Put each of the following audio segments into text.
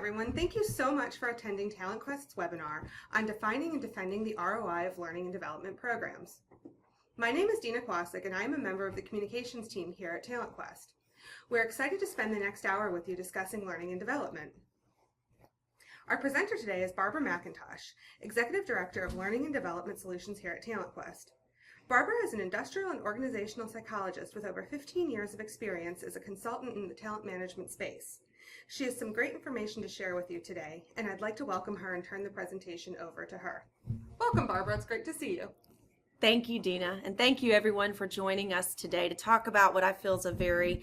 everyone. Thank you so much for attending TalentQuest's webinar on defining and defending the ROI of learning and development programs. My name is Dina Kwasik, and I am a member of the communications team here at TalentQuest. We're excited to spend the next hour with you discussing learning and development. Our presenter today is Barbara Mackintosh, Executive Director of Learning and Development Solutions here at TalentQuest. Barbara is an industrial and organizational psychologist with over 15 years of experience as a consultant in the talent management space. She has some great information to share with you today, and I'd like to welcome her and turn the presentation over to her. Welcome, Barbara. It's great to see you. Thank you, Dina, and thank you everyone for joining us today to talk about what I feel is a very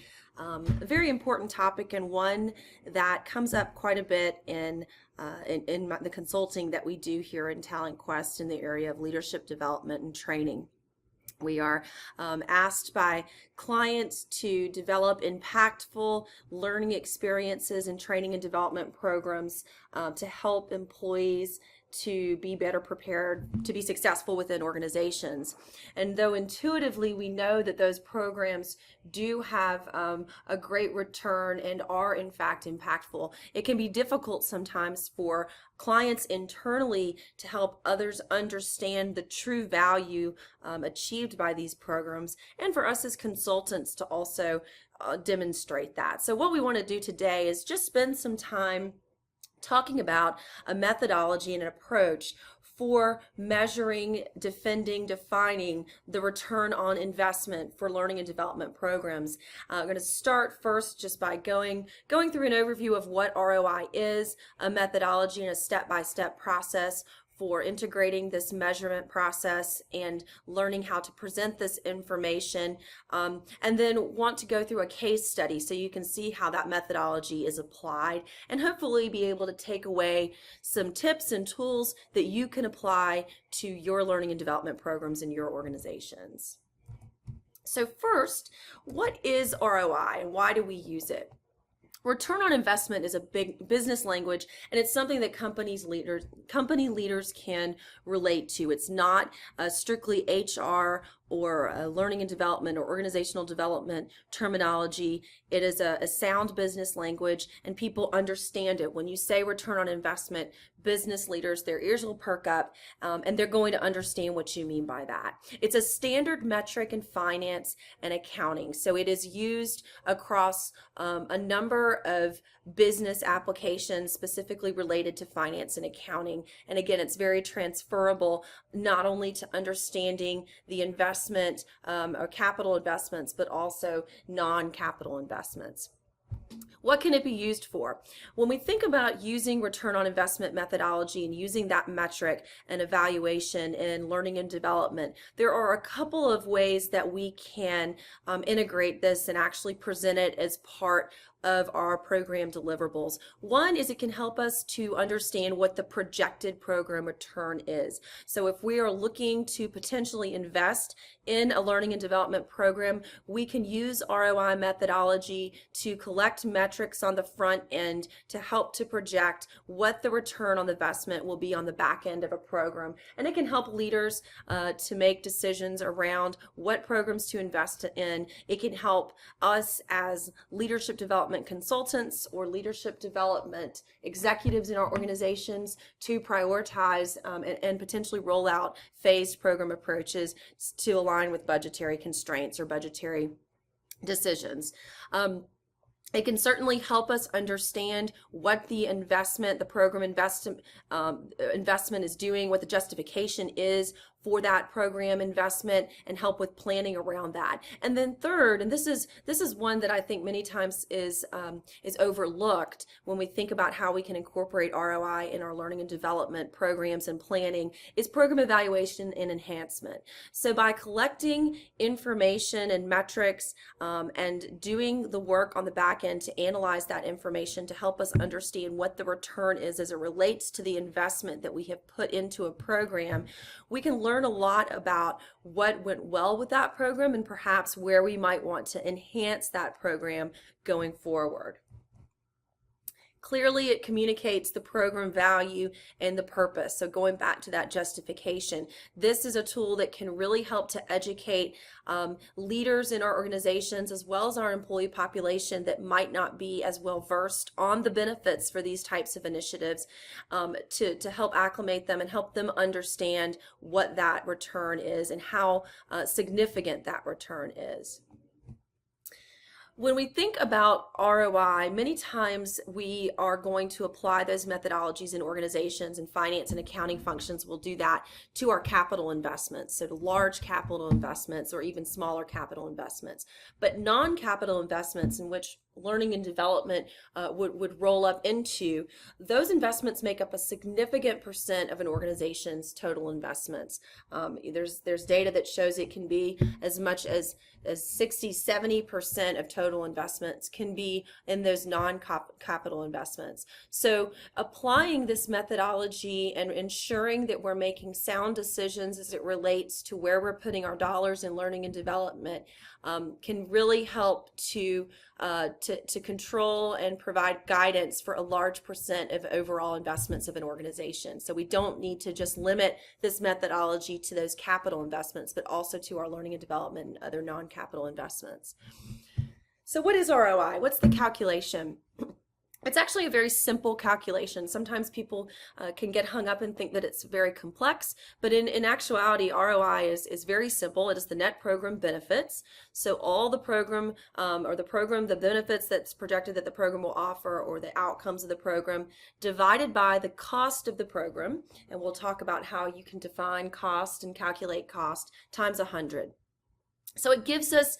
important topic, and one that comes up quite a bit in the consulting that we do here in TalentQuest in the area of leadership development and training. We are asked by clients to develop impactful learning experiences and training and development programs to help employees to be better prepared to be successful within organizations. And though intuitively we know that those programs do have a great return and are in fact impactful, it can be difficult sometimes for clients internally to help others understand the true value achieved by these programs, and for us as consultants to also demonstrate that. So what we want to do today is just spend some time talking about a methodology and an approach for measuring, defending, defining the return on investment for learning and development programs. I'm going to start first just by going through an overview of what ROI is, a methodology and a step-by-step process for integrating this measurement process and learning how to present this information, and then want to go through a case study so you can see how that methodology is applied and hopefully be able to take away some tips and tools that you can apply to your learning and development programs in your organizations. So first, what is ROI and why do we use it? Return on investment is a big business language, and it's something that company leaders can relate to. It's not strictly HR or learning and development or organizational development terminology. It is a sound business language, and people understand it. When you say return on investment, business leaders, their ears will perk up, and they're going to understand what you mean by that. It's a standard metric in finance and accounting, so it is used across a number of business applications specifically related to finance and accounting. And again, it's very transferable not only to understanding the investment or capital investments, but also non-capital investments. What can it be used for? When we think about using return on investment methodology and using that metric and evaluation in learning and development, there are a couple of ways that we can integrate this and actually present it as part of our program deliverables. One is it can help us to understand what the projected program return is. So if we are looking to potentially invest in a learning and development program, we can use ROI methodology to collect metrics on the front end to help to project what the return on the investment will be on the back end of a program. And it can help leaders to make decisions around what programs to invest in. It can help us as leadership development consultants or leadership development executives in our organizations to prioritize and potentially roll out phased program approaches to align with budgetary constraints or budgetary decisions. It can certainly help us understand what the investment, the program investment is doing, what the justification is for that program investment, and help with planning around that. And then third, and this is one that I think many times is overlooked when we think about how we can incorporate ROI in our learning and development programs and planning, is program evaluation and enhancement. So by collecting information and metrics and doing the work on the back end to analyze that information to help us understand what the return is as it relates to the investment that we have put into a program, we can learn a lot about what went well with that program and perhaps where we might want to enhance that program going forward. Clearly, it communicates the program value and the purpose. So going back to that justification, this is a tool that can really help to educate leaders in our organizations as well as our employee population that might not be as well versed on the benefits for these types of initiatives, to help acclimate them and help them understand what that return is and how significant that return is. When we think about ROI, many times we are going to apply those methodologies in organizations, and finance and accounting functions will do that to our capital investments, so to large capital investments or even smaller capital investments. But non-capital investments, in which learning and development would roll up into, those investments make up a significant percent of an organization's total investments. There's data that shows it can be as much as 60-70% of total investments can be in those non-capital investments. So applying this methodology and ensuring that we're making sound decisions as it relates to where we're putting our dollars in learning and development can really help to control and provide guidance for a large percent of overall investments of an organization. So we don't need to just limit this methodology to those capital investments, but also to our learning and development and other non-capital investments. So what is ROI? What's the calculation? It's actually a very simple calculation. Sometimes people can get hung up and think that it's very complex, but in actuality, ROI is very simple. It is the net program benefits. So all the program, the benefits that's projected that the program will offer, or the outcomes of the program, divided by the cost of the program, and we'll talk about how you can define cost and calculate cost, times 100. So it gives us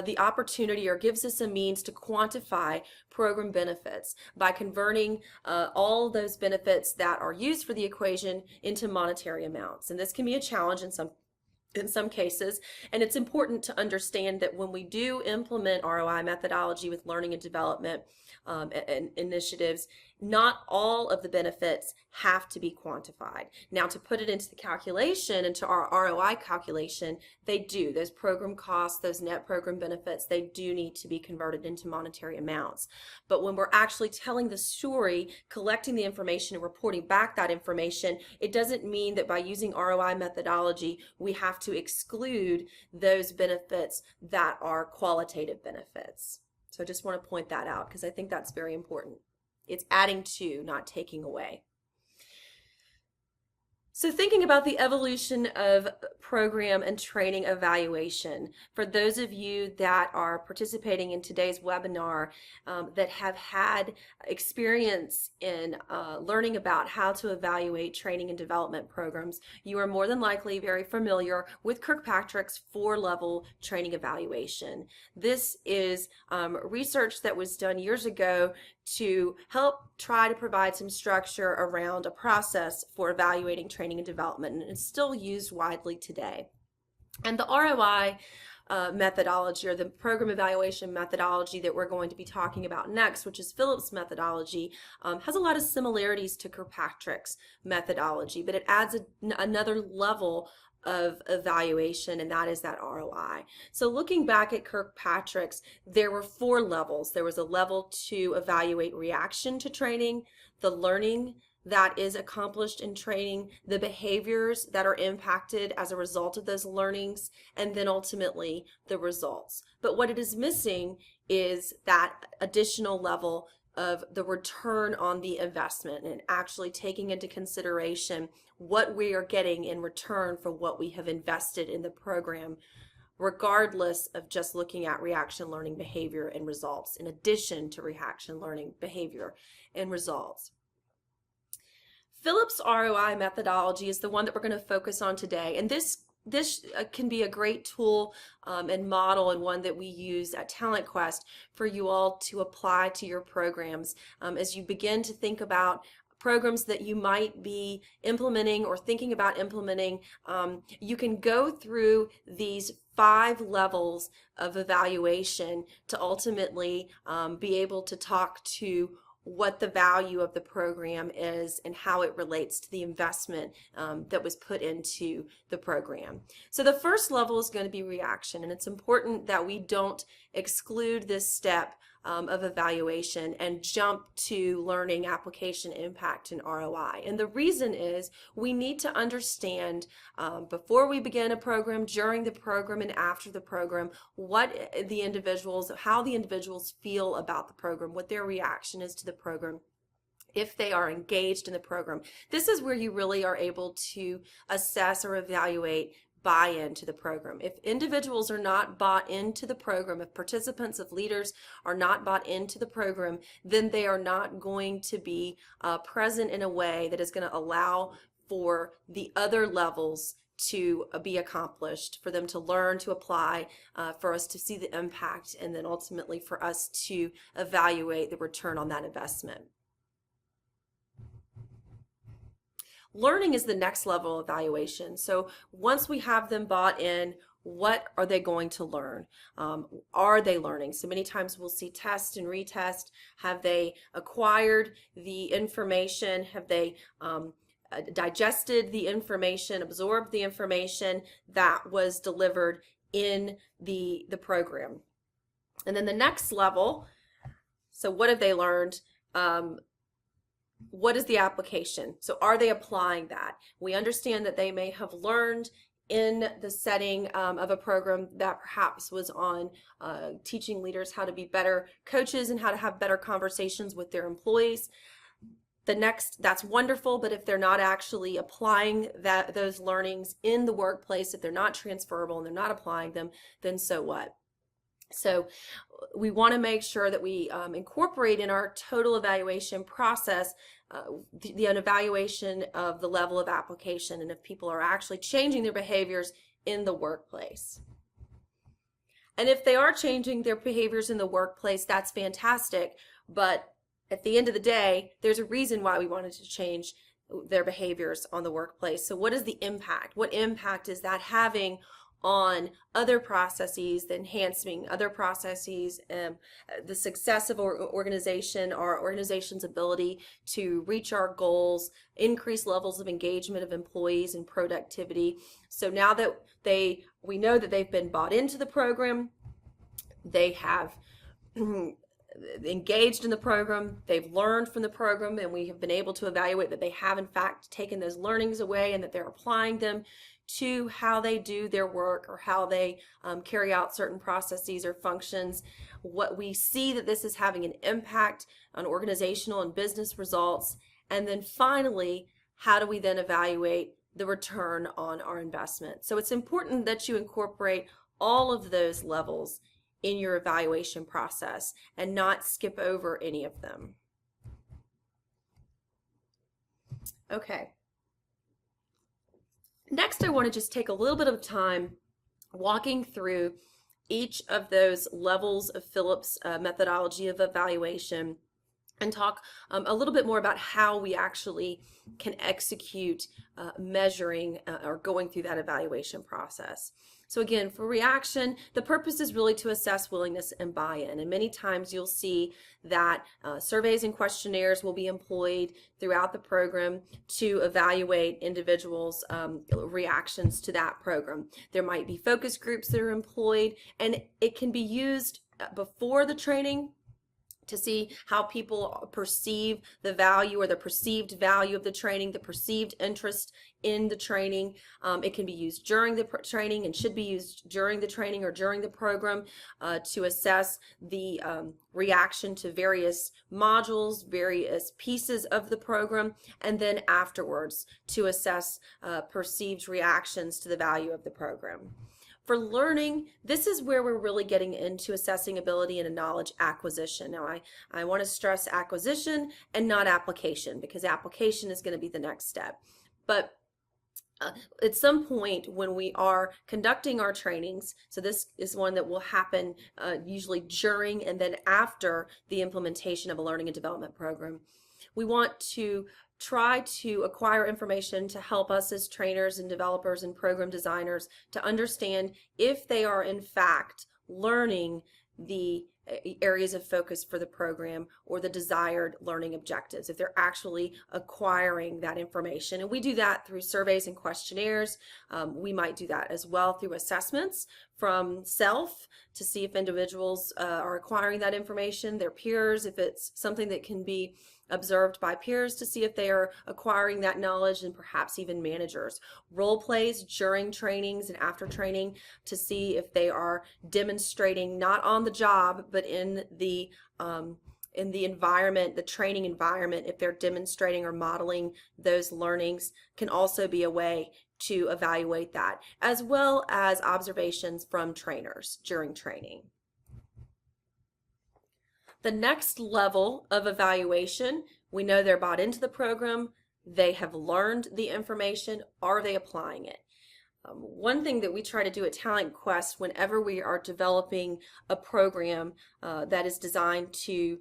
the opportunity, or gives us a means to quantify program benefits by converting all those benefits that are used for the equation into monetary amounts. And this can be a challenge in some cases, and it's important to understand that when we do implement ROI methodology with learning and development and initiatives, not all of the benefits have to be quantified. Now, to put it into the calculation, into our ROI calculation, they do. Those program costs, those net program benefits, they do need to be converted into monetary amounts. But when we're actually telling the story, collecting the information and reporting back that information, it doesn't mean that by using ROI methodology, we have to exclude those benefits that are qualitative benefits. So I just want to point that out because I think that's very important. It's adding to, not taking away. So thinking about the evolution of program and training evaluation, for those of you that are participating in today's webinar that have had experience in learning about how to evaluate training and development programs, you are more than likely very familiar with Kirkpatrick's 4-level training evaluation. This is research that was done years ago to help try to provide some structure around a process for evaluating training and development, and it's still used widely today. And the ROI methodology, or the program evaluation methodology that we're going to be talking about next, which is Phillips methodology, has a lot of similarities to Kirkpatrick's methodology, but it adds another level of evaluation, and that is that ROI. So looking back at Kirkpatrick's, there were 4 levels. There was a level to evaluate reaction to training, the learning that is accomplished in training, the behaviors that are impacted as a result of those learnings, and then ultimately the results. But what it is missing is that additional level of the return on the investment, and actually taking into consideration what we are getting in return for what we have invested in the program, regardless of just looking at reaction learning behavior and results, in addition to reaction learning behavior and results. Phillips ROI methodology is the one that we're going to focus on today, and this can be a great tool and model, and one that we use at TalentQuest for you all to apply to your programs as you begin to think about programs that you might be implementing or thinking about implementing. You can go through these 5 levels of evaluation to ultimately be able to talk to what the value of the program is and how it relates to the investment that was put into the program. So the first level is going to be reaction, and it's important that we don't exclude this step of evaluation and jump to learning, application, impact, and ROI. And the reason is we need to understand before we begin a program, during the program, and after the program, how the individuals feel about the program, what their reaction is to the program, if they are engaged in the program. This is where you really are able to assess or evaluate buy-in to the program. If individuals are not bought into the program, if participants, if leaders are not bought into the program, then they are not going to be present in a way that is going to allow for the other levels to be accomplished, for them to learn, to apply, for us to see the impact, and then ultimately for us to evaluate the return on that investment. Learning is the next level of evaluation. So once we have them bought in, what are they going to learn? Are they learning? So many times we'll see test and retest. Have they acquired the information? Have they digested the information, absorbed the information that was delivered in the program? And then the next level, so what have they learned? What is the application? So are they applying that? We understand that they may have learned in the setting of a program that perhaps was on teaching leaders how to be better coaches and how to have better conversations with their employees. That's wonderful, but if they're not actually applying those learnings in the workplace, if they're not transferable and they're not applying them, then so what? So we want to make sure that we incorporate in our total evaluation process an evaluation of the level of application and if people are actually changing their behaviors in the workplace. And if they are changing their behaviors in the workplace, that's fantastic. But at the end of the day, there's a reason why we wanted to change their behaviors on the workplace. So what is the impact? What impact is that having on other processes, the enhancing other processes, the success of our organization, our organization's ability to reach our goals, increase levels of engagement of employees and productivity. So now that we know that they've been bought into the program, they have engaged in the program, they've learned from the program, and we have been able to evaluate that they have in fact taken those learnings away and that they're applying them to how they do their work or how they carry out certain processes or functions. What we see that this is having an impact on organizational and business results. And then finally, how do we then evaluate the return on our investment? So it's important that you incorporate all of those levels in your evaluation process and not skip over any of them. Okay. Next, I want to just take a little bit of time walking through each of those levels of Phillips methodology of evaluation and talk a little bit more about how we actually can execute measuring or going through that evaluation process. So again, for reaction, the purpose is really to assess willingness and buy-in. And many times you'll see that surveys and questionnaires will be employed throughout the program to evaluate individuals' reactions to that program. There might be focus groups that are employed, and it can be used before the training to see how people perceive the value or the perceived value of the training, the perceived interest in the training. It can be used during the training and should be used during the training or during the program to assess the reaction to various modules, various pieces of the program, and then afterwards to assess perceived reactions to the value of the program. For learning, this is where we're really getting into assessing ability and knowledge acquisition. Now, I want to stress acquisition and not application, because application is going to be the next step. But at some point when we are conducting our trainings, so this is one that will happen usually during and then after the implementation of a learning and development program, we want to try to acquire information to help us as trainers and developers and program designers to understand if they are in fact learning the areas of focus for the program or the desired learning objectives, if they're actually acquiring that information. And we do that through surveys and questionnaires. We might do that as well through assessments from self to see if individuals are acquiring that information, their peers, if it's something that can be observed by peers to see if they are acquiring that knowledge, and perhaps even managers. Role plays during trainings and after training to see if they are demonstrating not on the job but in the environment, the training environment, if they're demonstrating or modeling those learnings, can also be a way to evaluate that, as well as observations from trainers during training. The next level of evaluation, we know they're bought into the program, they have learned the information, are they applying it? One thing that we try to do at TalentQuest whenever we are developing a program that is designed to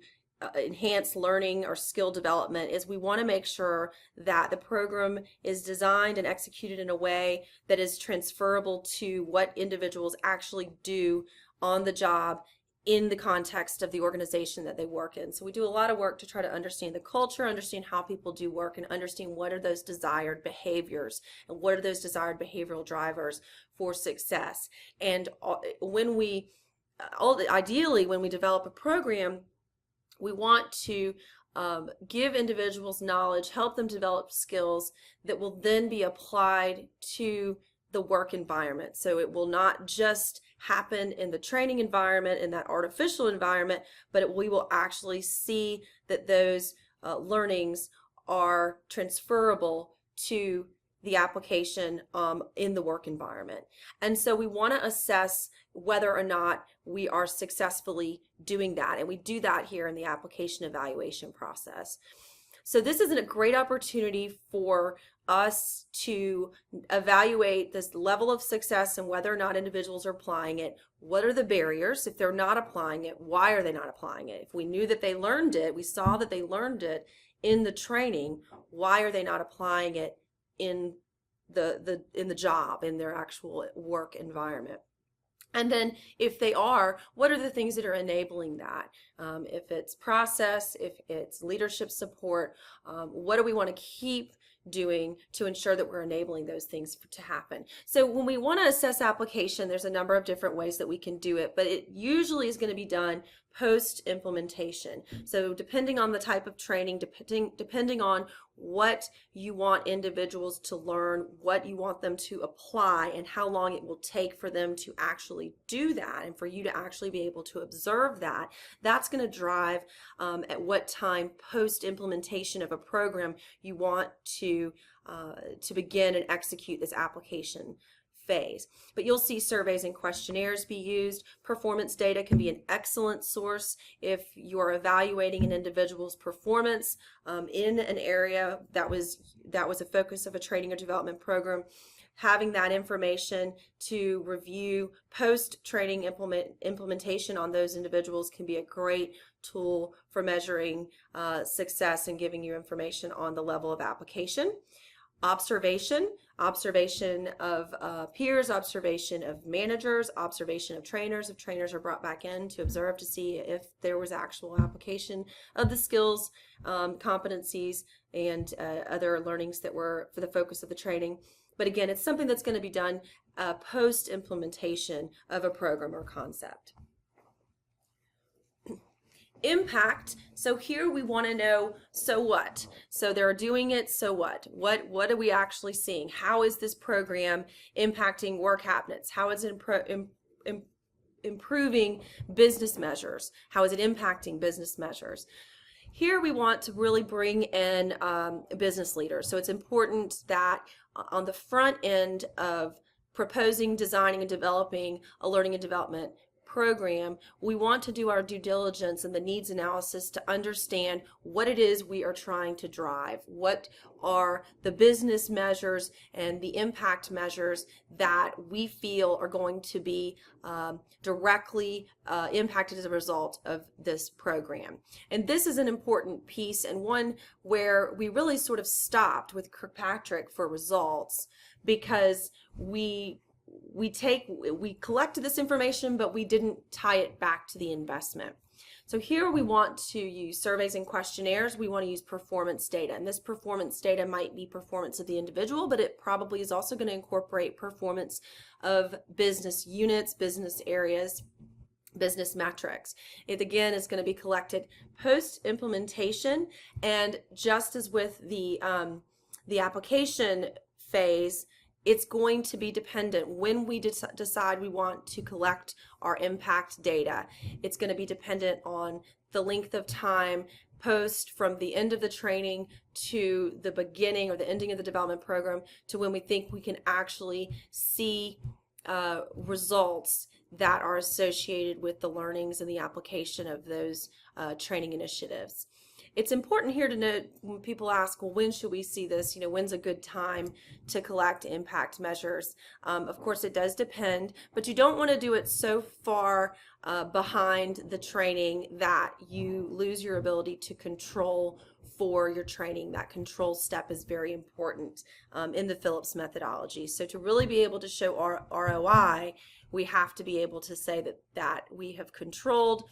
enhance learning or skill development is we want to make sure that the program is designed and executed in a way that is transferable to what individuals actually do on the job in the context of the organization that they work in. So we do a lot of work to try to understand the culture, understand how people do work, and understand what are those desired behaviors and what are those desired behavioral drivers for success. And ideally when we develop a program, we want to give individuals knowledge, help them develop skills that will then be applied to the work environment. So it will not just happen in the training environment, in that artificial environment, but we will actually see that those learnings are transferable to the application in the work environment. And so we want to assess whether or not we are successfully doing that. And we do that here in the application evaluation process. So this is a great opportunity for us to evaluate this level of success and whether or not individuals are applying it. What are the barriers? If they're not applying it, why are they not applying it? If we knew that they learned it, we saw that they learned it in the training, why are they not applying it in the job, in their actual work environment? And then if they are, what are the things that are enabling that? If it's process, if it's leadership support, what do we want to keep doing to ensure that we're enabling those things to happen? So when we want to assess application, there's a number of different ways that we can do it, but it usually is going to be done post-implementation. So depending on the type of training, depending on what you want individuals to learn, what you want them to apply, and how long it will take for them to actually do that and for you to actually be able to observe that, that's going to drive at what time post-implementation of a program you want to begin and execute this application phase. But you'll see surveys and questionnaires be used. Performance data can be an excellent source if you are evaluating an individual's performance in an area that was a focus of a training or development program. Having that information to review post-training implementation on those individuals can be a great tool for measuring success and giving you information on the level of application. Observation of peers, observation of managers, observation of trainers. If trainers are brought back in to observe to see if there was actual application of the skills, competencies, and other learnings that were for the focus of the training. But again, it's something that's going to be done post-implementation of a program or concept. Impact. So here we want to know, so what? So they're doing it, so what? What are we actually seeing? How is this program impacting work habits? How is it improving business measures? How is it impacting business measures? Here we want to really bring in business leaders. So it's important that on the front end of proposing, designing, and developing a learning and development program, we want to do our due diligence and the needs analysis to understand what it is we are trying to drive. What are the business measures and the impact measures that we feel are going to be directly impacted as a result of this program? And this is an important piece, and one where we really sort of stopped with Kirkpatrick for results because we collected this information, but we didn't tie it back to the investment. So here we want to use surveys and questionnaires. We want to use performance data, and this performance data might be performance of the individual, but it probably is also going to incorporate performance of business units, business areas, business metrics. It again is going to be collected post-implementation, and just as with the application phase, it's going to be dependent when we decide we want to collect our impact data. It's going to be dependent on the length of time post from the end of the training to the beginning or the ending of the development program to when we think we can actually see results that are associated with the learnings and the application of those training initiatives. It's important here to note when people ask, well, when should we see this? When's a good time to collect impact measures? Of course, it does depend, but you don't want to do it so far behind the training that you lose your ability to control for your training. That control step is very important in the Phillips methodology. So to really be able to show ROI, we have to be able to say that we have controlled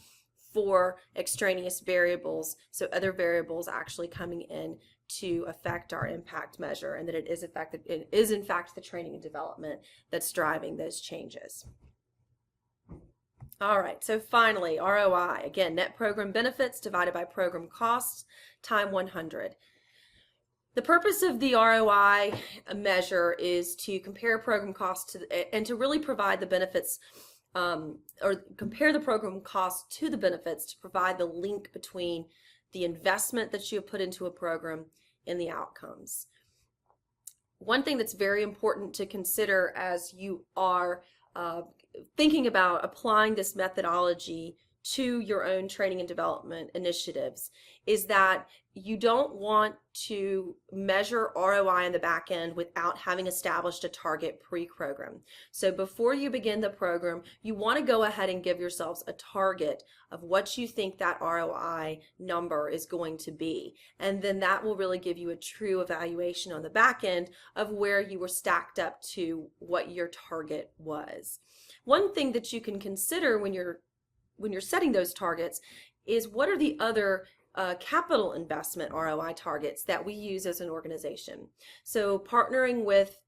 for extraneous variables, so other variables actually coming in to affect our impact measure, and that it is in fact the training and development that's driving those changes. All right, so finally, ROI, again, net program benefits divided by program costs times 100. The purpose of the ROI measure is to compare program costs and to really provide the benefits or compare the program costs to the benefits to provide the link between the investment that you have put into a program and the outcomes. One thing that's very important to consider as you are thinking about applying this methodology to your own training and development initiatives is that you don't want to measure ROI in the back end without having established a target pre-program. So before you begin the program, you want to go ahead and give yourselves a target of what you think that ROI number is going to be. And then that will really give you a true evaluation on the back end of where you were stacked up to what your target was. One thing that you can consider when you're setting those targets is what are the other capital investment ROI targets that we use as an organization. So partnering with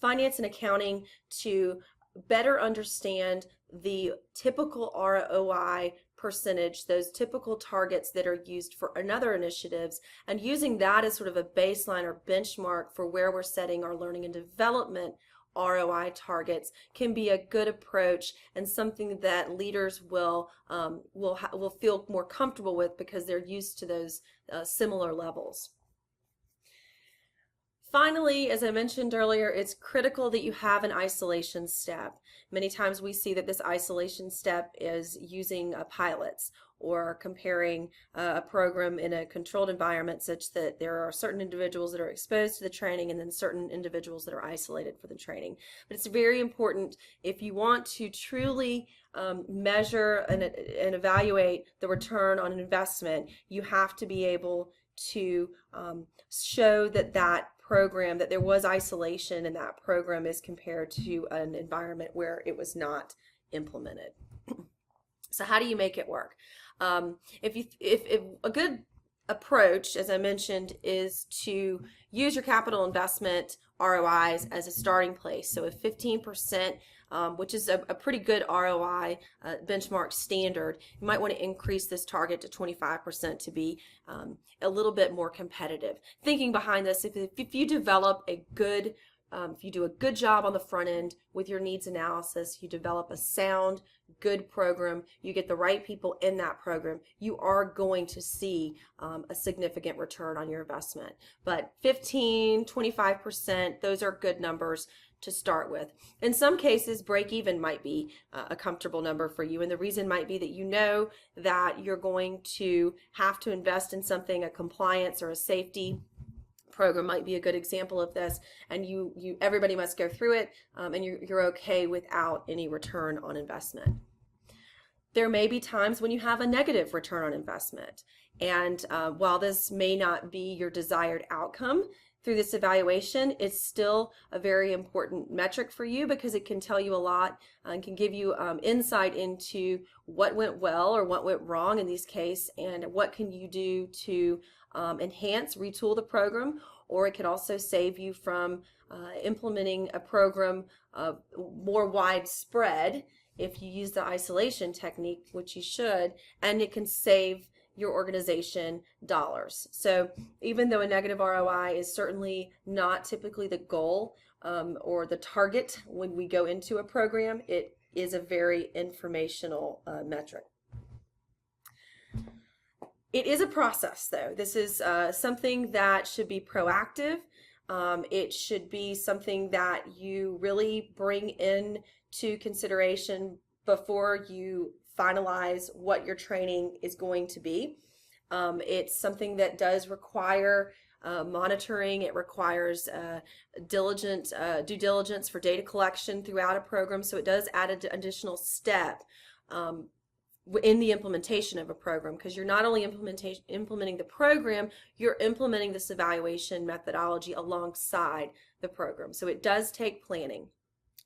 finance and accounting to better understand the typical ROI percentage, those typical targets that are used for another initiatives, and using that as sort of a baseline or benchmark for where we're setting our learning and development ROI targets can be a good approach and something that leaders will feel more comfortable with because they're used to those similar levels. Finally, as I mentioned earlier, it's critical that you have an isolation step. Many times we see that this isolation step is using pilots or comparing a program in a controlled environment such that there are certain individuals that are exposed to the training and then certain individuals that are isolated for the training. But it's very important if you want to truly measure and evaluate the return on an investment, you have to be able to show that program, that there was isolation in that program as compared to an environment where it was not implemented. So how do you make it work? If a good approach, as I mentioned, is to use your capital investment ROIs as a starting place. So if 15%, which is a pretty good ROI benchmark standard, you might want to increase this target to 25% to be a little bit more competitive. Thinking behind this, if you develop a good if you do a good job on the front end with your needs analysis, you develop a sound, good program, you get the right people in that program, you are going to see a significant return on your investment. But 15, 25%, those are good numbers to start with. In some cases, break even might be a comfortable number for you, and the reason might be that you know that you're going to have to invest in something, a compliance or a safety program might be a good example of this, and everybody must go through it, and you're okay without any return on investment. There may be times when you have a negative return on investment, and while this may not be your desired outcome, through this evaluation, it's still a very important metric for you because it can tell you a lot and can give you insight into what went well or what went wrong in these cases, and what can you do to enhance, retool the program, or it could also save you from implementing a program more widespread if you use the isolation technique, which you should, and it can save your organization dollars. So even though a negative ROI is certainly not typically the goal or the target when we go into a program, it is a very informational metric. It is a process, though. This is something that should be proactive. It should be something that you really bring into consideration before you finalize what your training is going to be. It's something that does require monitoring. It requires due diligence for data collection throughout a program. So it does add an additional step in the implementation of a program, because you're not only implementing the program, you're implementing this evaluation methodology alongside the program. So it does take planning.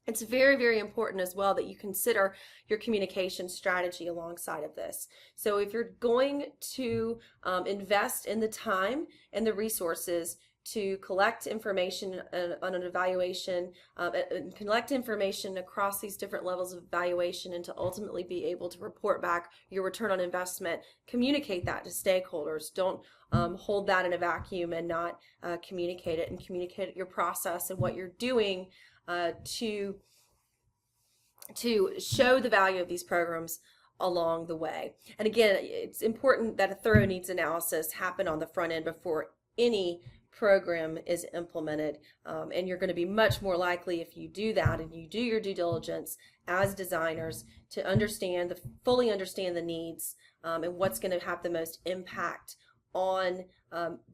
It's very, very important as well that you consider your communication strategy alongside of this. So if you're going to invest in the time and the resources to collect information on an evaluation, and collect information across these different levels of evaluation, and to ultimately be able to report back your return on investment, communicate that to stakeholders. Don't hold that in a vacuum and not communicate it, and communicate your process and what you're doing to show the value of these programs along the way. And again, it's important that a thorough needs analysis happen on the front end before any program is implemented, and you're going to be much more likely, if you do that and you do your due diligence as designers, to fully understand the needs and what's going to have the most impact on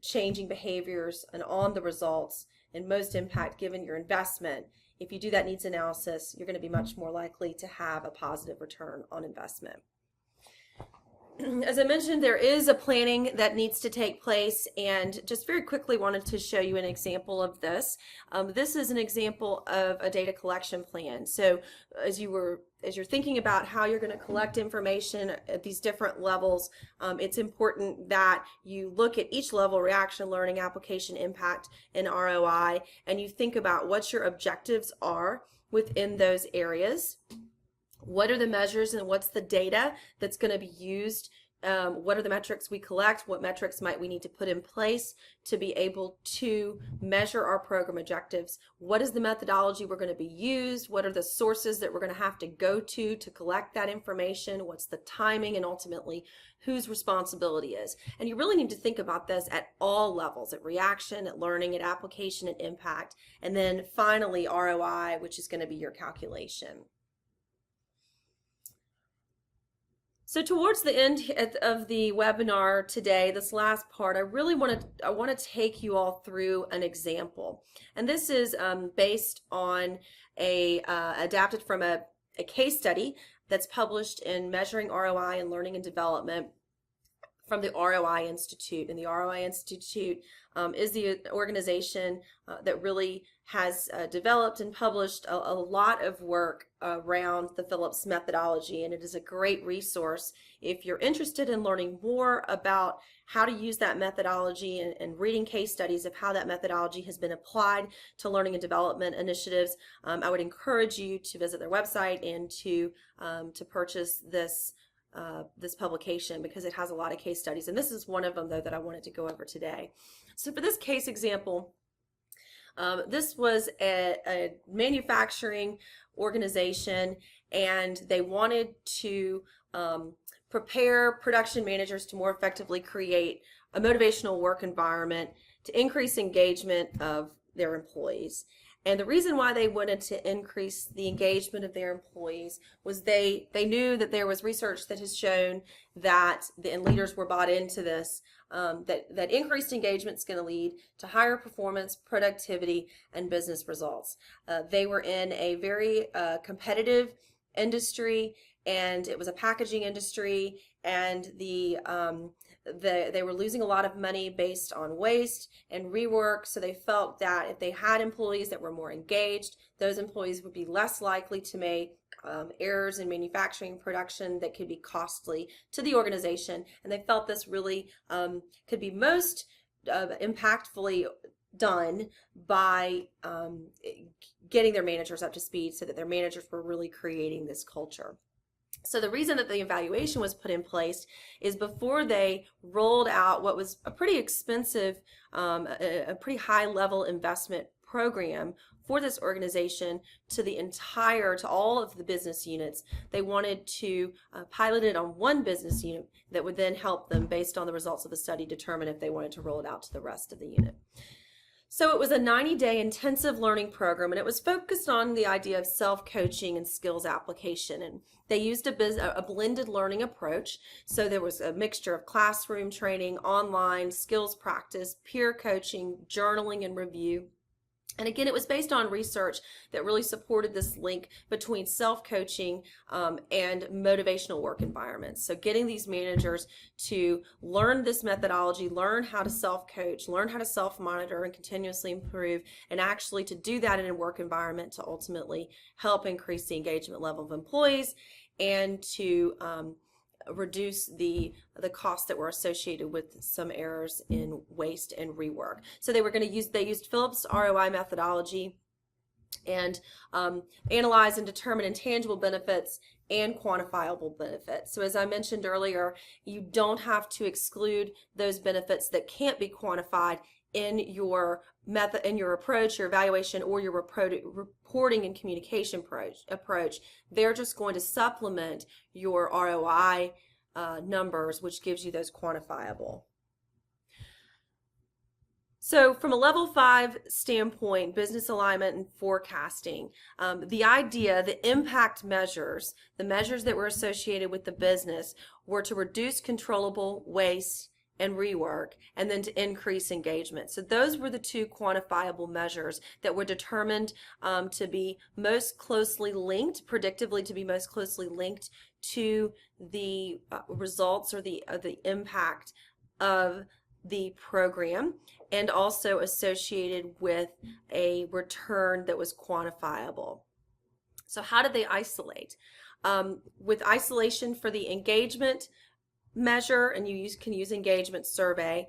changing behaviors and on the results, and most impact given your investment. If you do that needs analysis, you're going to be much more likely to have a positive return on investment. As I mentioned, there is a planning that needs to take place, and just very quickly wanted to show you an example of this. This is an example of a data collection plan. So as you're thinking about how you're going to collect information at these different levels, it's important that you look at each level: reaction, learning, application, impact, and ROI, and you think about what your objectives are within those areas. What are the measures and what's the data that's going to be used? What are the metrics we collect? What metrics might we need to put in place to be able to measure our program objectives? What is the methodology we're going to be used? What are the sources that we're going to have to go to collect that information? What's the timing, and ultimately whose responsibility is? And you really need to think about this at all levels: at reaction, at learning, at application, at impact, and then finally ROI, which is going to be your calculation. So towards the end of the webinar today, this last part, I want to take you all through an example, and this is based on adapted from a case study that's published in Measuring ROI in Learning and Development from the ROI Institute. And the ROI Institute is the organization that really has developed and published a lot of work around the Phillips methodology, and it is a great resource if you're interested in learning more about how to use that methodology and reading case studies of how that methodology has been applied to learning and development initiatives. I would encourage you to visit their website and to purchase this publication, because it has a lot of case studies, and this is one of them though that I wanted to go over today. So for this case example, this was a manufacturing organization, and they wanted to prepare production managers to more effectively create a motivational work environment to increase engagement of their employees. And the reason why they wanted to increase the engagement of their employees was they knew that there was research that has shown that, and leaders were bought into this, that increased engagement is going to lead to higher performance, productivity, and business results. They were in a very competitive industry, and it was a packaging industry, and the they were losing a lot of money based on waste and rework. So they felt that if they had employees that were more engaged, those employees would be less likely to make errors in manufacturing production that could be costly to the organization. And they felt this really could be most impactfully done by getting their managers up to speed so that their managers were really creating this culture. So the reason that the evaluation was put in place is before they rolled out what was a pretty expensive, a pretty high level investment program for this organization to all of the business units. They wanted to pilot it on one business unit that would then help them, based on the results of the study, determine if they wanted to roll it out to the rest of the unit. So it was a 90-day intensive learning program, and it was focused on the idea of self-coaching and skills application. And they used a blended learning approach. So there was a mixture of classroom training, online, skills practice, peer coaching, journaling, and review. And again, it was based on research that really supported this link between self-coaching and motivational work environments. So getting these managers to learn this methodology, learn how to self-coach, learn how to self-monitor and continuously improve, and actually to do that in a work environment to ultimately help increase the engagement level of employees and to reduce the costs that were associated with some errors in waste and rework. So they used Phillips ROI methodology and analyze and determine intangible benefits and quantifiable benefits. So as I mentioned earlier, you don't have to exclude those benefits that can't be quantified in your method, in your approach, your evaluation, or your reporting and communication approach. They're just going to supplement your ROI numbers, which gives you those quantifiable. So from a level 5 standpoint, business alignment and forecasting, the impact measures, the measures that were associated with the business were to reduce controllable waste and rework, and then to increase engagement. So those were the two quantifiable measures that were determined to be most closely linked, predictively to be most closely linked to the results or the impact of the program, and also associated with a return that was quantifiable. So how did they isolate? With isolation for the engagement measure, and you can use engagement survey,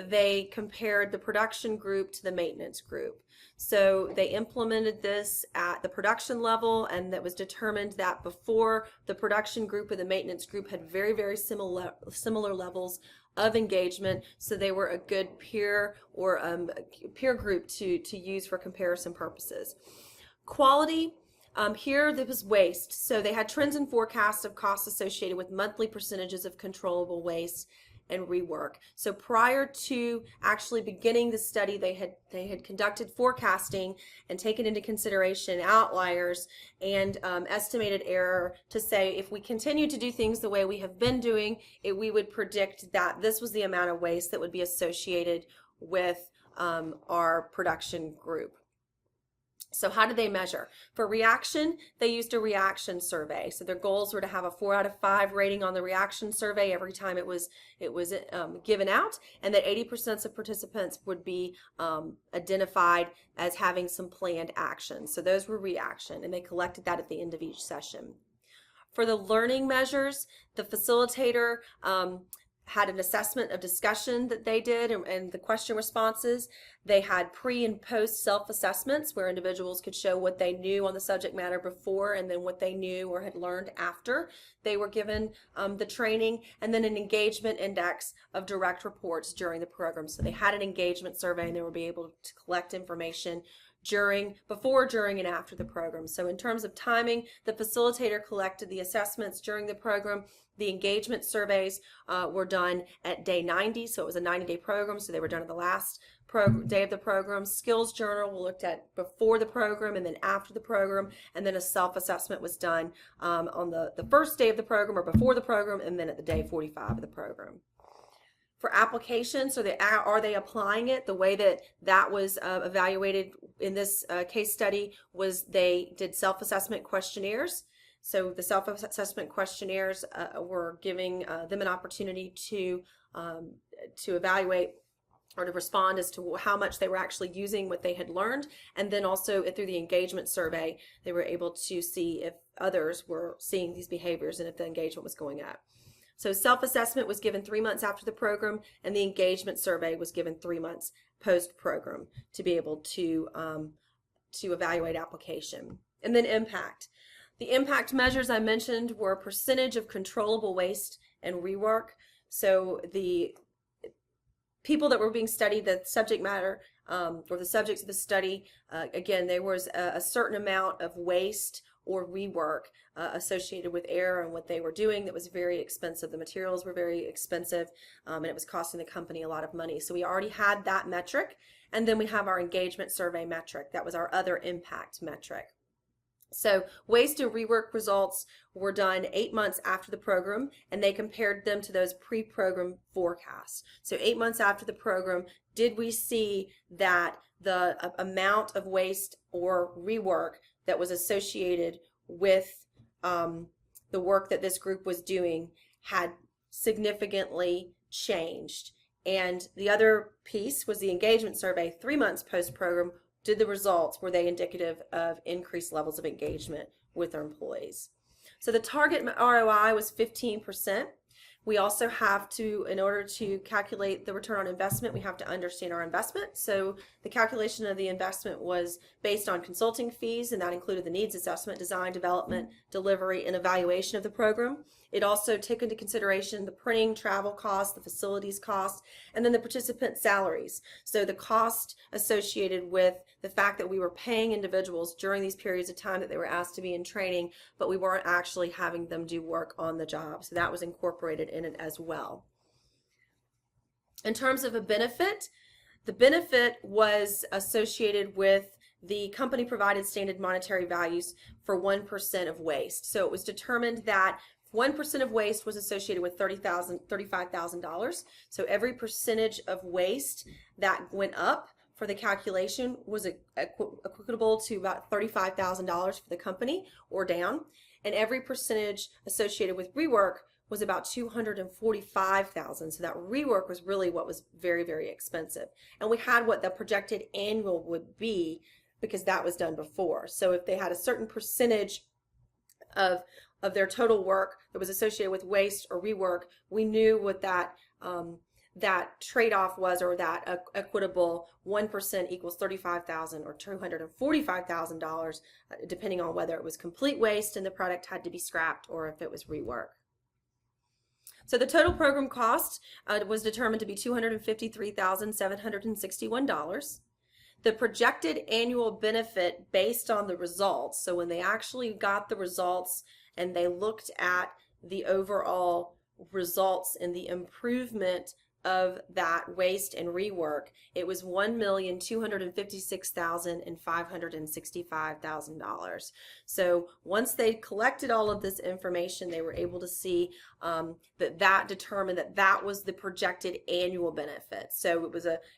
they compared the production group to the maintenance group. So they implemented this at the production level, and that was determined that before, the production group and the maintenance group had very, very similar levels of engagement, so they were a good peer or peer group to use for comparison purposes. Quality. Here there was waste, so they had trends and forecasts of costs associated with monthly percentages of controllable waste and rework. So prior to actually beginning the study, they had conducted forecasting and taken into consideration outliers and estimated error to say if we continue to do things the way we have been doing, we would predict that this was the amount of waste that would be associated with our production group. So how did they measure? For reaction, they used a reaction survey. So their goals were to have a 4 out of 5 rating on the reaction survey every time it was given out, and that 80% of participants would be identified as having some planned action. So those were reaction, and they collected that at the end of each session. For the learning measures, the facilitator had an assessment of discussion that they did and the question responses. They had pre and post self-assessments where individuals could show what they knew on the subject matter before and then what they knew or had learned after they were given the training, and then an engagement index of direct reports during the program. So they had an engagement survey, and they would be able to collect information before, during, and after the program. So in terms of timing, the facilitator collected the assessments during the program. The engagement surveys were done at day 90, so it was a 90-day program, so they were done at the last day of the program. Skills journal we looked at before the program and then after the program, and then a self-assessment was done on the first day of the program or before the program, and then at the day 45 of the program. For application, so are they applying it? The way that was evaluated in this case study was they did self-assessment questionnaires. So the self-assessment questionnaires were giving them an opportunity to evaluate or to respond as to how much they were actually using what they had learned. And then also through the engagement survey, they were able to see if others were seeing these behaviors and if the engagement was going up. So self-assessment was given 3 months after the program, and the engagement survey was given 3 months post-program to be able to evaluate application. And then impact. The impact measures I mentioned were percentage of controllable waste and rework. So the people that were being studied, the subject matter or the subjects of the study, again, there was a certain amount of waste or rework associated with error and what they were doing that was very expensive. The materials were very expensive, and it was costing the company a lot of money. So we already had that metric, and then we have our engagement survey metric. That was our other impact metric. So waste and rework results were done 8 months after the program, and they compared them to those pre-program forecasts. So 8 months after the program, did we see that the amount of waste or rework that was associated with the work that this group was doing had significantly changed? And the other piece was the engagement survey 3 months post-program. Did the results, were they indicative of increased levels of engagement with our employees? So the target ROI was 15%. We also have to, in order to calculate the return on investment, we have to understand our investment. So the calculation of the investment was based on consulting fees, and that included the needs assessment, design, development, delivery, and evaluation of the program. It also took into consideration the printing, travel costs, the facilities costs, and then the participant salaries. So the cost associated with the fact that we were paying individuals during these periods of time that they were asked to be in training, but we weren't actually having them do work on the job. So that was incorporated in it as well. In terms of a benefit, the benefit was associated with the company provided standard monetary values for 1% of waste. So it was determined that 1% of waste was associated with $35,000. So every percentage of waste that went up for the calculation was equitable to about $35,000 for the company or down. And every percentage associated with rework was about $245,000. So that rework was really what was very, very expensive. And we had what the projected annual would be because that was done before. So if they had a certain percentage of their total work that was associated with waste or rework, we knew what that that trade-off was, or that equitable 1% equals $35,000 or $245,000, depending on whether it was complete waste and the product had to be scrapped or if it was rework. So the total program cost was determined to be $253,761. The projected annual benefit based on the results, so when they actually got the results and they looked at the overall results and the improvement of that waste and rework, it was $1,256,565,000. So once they collected all of this information, they were able to see that determined that was the projected annual benefit. So it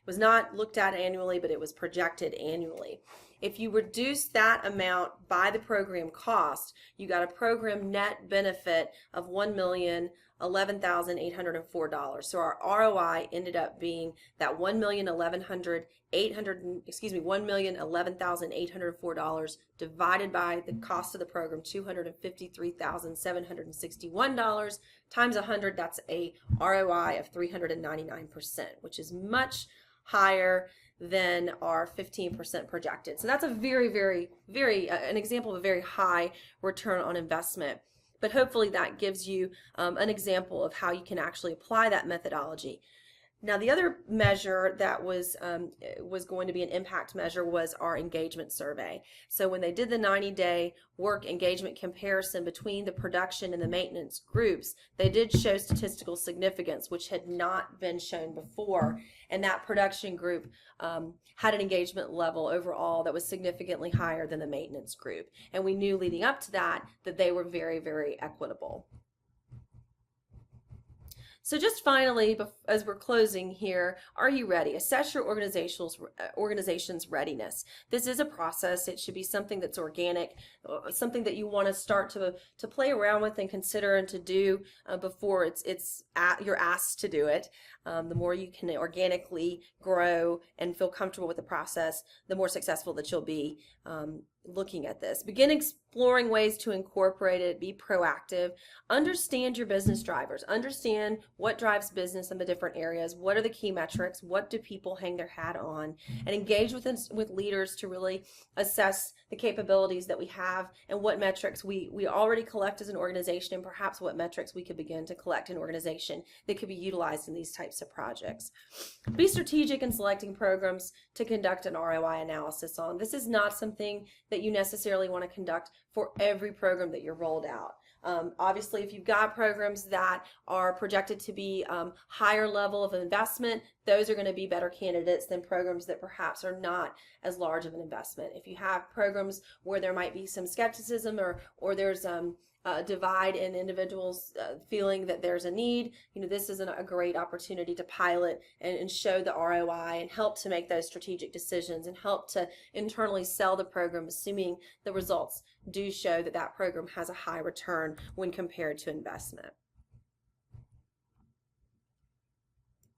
was not looked at annually, but it was projected annually. If you reduce that amount by the program cost, you got a program net benefit of $1,011,804. So our ROI ended up being that $1,011,804 divided by the cost of the program, $253,761 times 100. That's a ROI of 399%, which is much higher than our 15% projected. So that's a very, very, very an example of a very high return on investment. But hopefully that gives you an example of how you can actually apply that methodology. Now the other measure that was going to be an impact measure was our engagement survey. So when they did the 90-day work engagement comparison between the production and the maintenance groups, they did show statistical significance, which had not been shown before. And that production group had an engagement level overall that was significantly higher than the maintenance group. And we knew leading up to that they were very, very equitable. So just finally, as we're closing here, are you ready? Assess your organization's readiness. This is a process. It should be something that's organic, something that you want to start to play around with and consider and to do before you're asked to do it. The more you can organically grow and feel comfortable with the process, the more successful that you'll be looking at this. Begin exploring ways to incorporate it, be proactive, understand your business drivers, understand what drives business in the different areas, what are the key metrics, what do people hang their hat on, and engage with leaders to really assess the capabilities that we have and what metrics we already collect as an organization, and perhaps what metrics we could begin to collect in an organization that could be utilized in these types of projects. Be strategic in selecting programs to conduct an ROI analysis on. This is not something that you necessarily want to conduct for every program that you're rolled out. Obviously, if you've got programs that are projected to be higher level of investment, those are going to be better candidates than programs that perhaps are not as large of an investment. If you have programs where there might be some skepticism or there's a divide in individuals feeling that there's a need, this is a great opportunity to pilot and show the ROI and help to make those strategic decisions and help to internally sell the program, assuming the results do show that that program has a high return when compared to investment.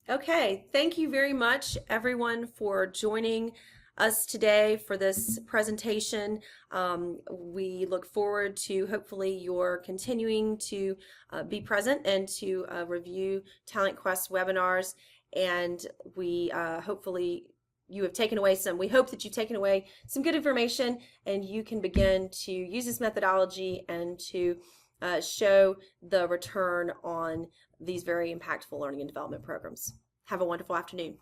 Okay, thank you very much everyone for joining us today for this presentation. We look forward to hopefully your continuing to be present and to review TalentQuest webinars, and we hopefully you have taken away we hope that you've taken away some good information and you can begin to use this methodology and to show the return on these very impactful learning and development programs. Have a wonderful afternoon.